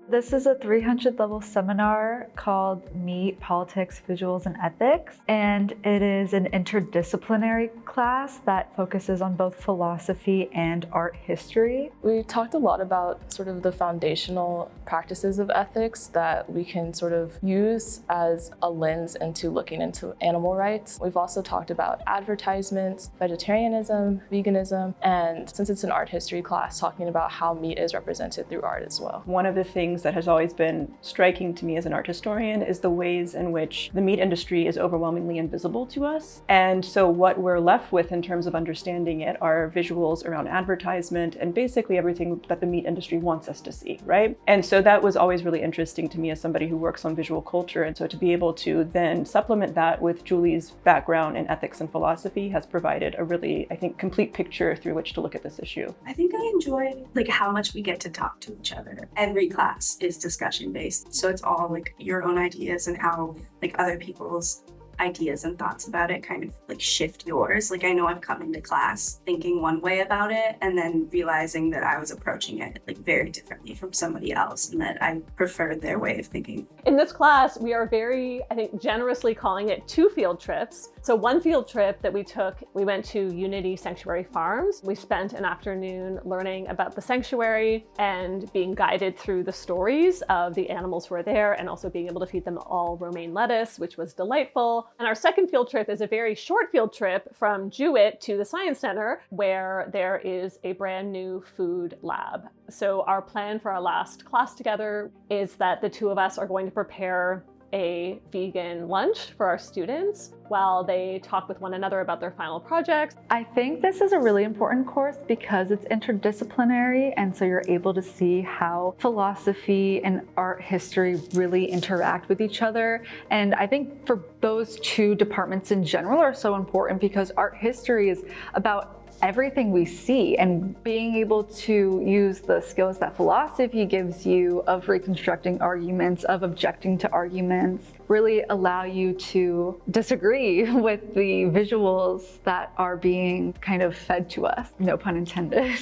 This is a 300 level seminar called Meat, Politics, Visuals, and Ethics, and it is an interdisciplinary class that focuses on both philosophy and art history. We talked a lot about sort of the foundational practices of ethics that we can sort of use as a lens into looking into animal rights. We've also talked about advertisements, vegetarianism, veganism, and since it's an art history class, talking about how meat is represented through art as well. One of the things that has always been striking to me as an art historian is the ways in which the meat industry is overwhelmingly invisible to us. And so what we're left with in terms of understanding it are visuals around advertisement and basically everything that the meat industry wants us to see, right? And so that was always really interesting to me as somebody who works on visual culture. And so to be able to then supplement that with Julie's background in ethics and philosophy has provided a really, I think, complete picture through which to look at this issue. I think I enjoy how much we get to talk to each other. Every class is discussion based, so it's all your own ideas and how other people's ideas and thoughts about it kind of shift yours. I know I've come into class thinking one way about it and then realizing that I was approaching it very differently from somebody else and that I preferred their way of thinking. In this class, we are very, I think, generously calling it 2 field trips. So one field trip that we took, we went to Unity Sanctuary Farms. We spent an afternoon learning about the sanctuary and being guided through the stories of the animals who are there and also being able to feed them all romaine lettuce, which was delightful. And our second field trip is a very short field trip from Jewett to the Science Center, where there is a brand new food lab. So our plan for our last class together is that the 2 of us are going to prepare a vegan lunch for our students while they talk with one another about their final projects. I think this is a really important course because it's interdisciplinary, and so you're able to see how philosophy and art history really interact with each other. And I think for those 2 departments in general are so important because art history is about everything we see, and being able to use the skills that philosophy gives you of reconstructing arguments, of objecting to arguments, really allow you to disagree with the visuals that are being kind of fed to us, no pun intended.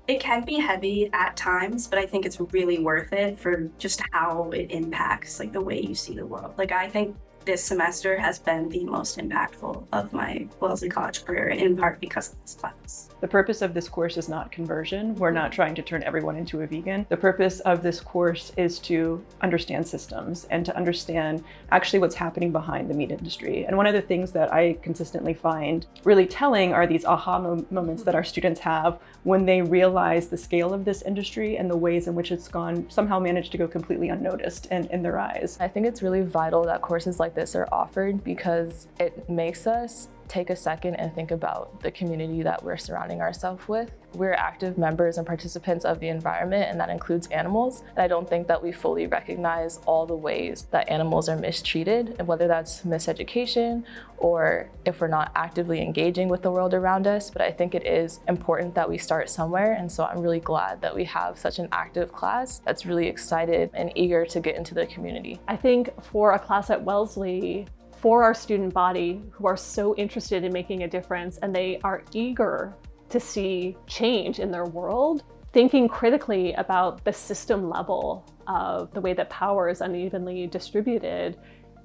It can be heavy at times, but I think it's really worth it for just how it impacts the way you see the world. I think this semester has been the most impactful of my Wellesley College career, in part because of this class. The purpose of this course is not conversion. We're not trying to turn everyone into a vegan. The purpose of this course is to understand systems and to understand actually what's happening behind the meat industry. And one of the things that I consistently find really telling are these aha moments that our students have when they realize the scale of this industry and the ways in which it's somehow managed to go completely unnoticed in their eyes. I think it's really vital that courses like this are offered because it makes us take a second and think about the community that we're surrounding ourselves with. We're active members and participants of the environment, and that includes animals. And I don't think that we fully recognize all the ways that animals are mistreated, and whether that's miseducation or if we're not actively engaging with the world around us. But I think it is important that we start somewhere, and so I'm really glad that we have such an active class that's really excited and eager to get into the community. I think for a class at Wellesley, for our student body who are so interested in making a difference and they are eager to see change in their world, thinking critically about the system level of the way that power is unevenly distributed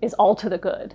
is all to the good.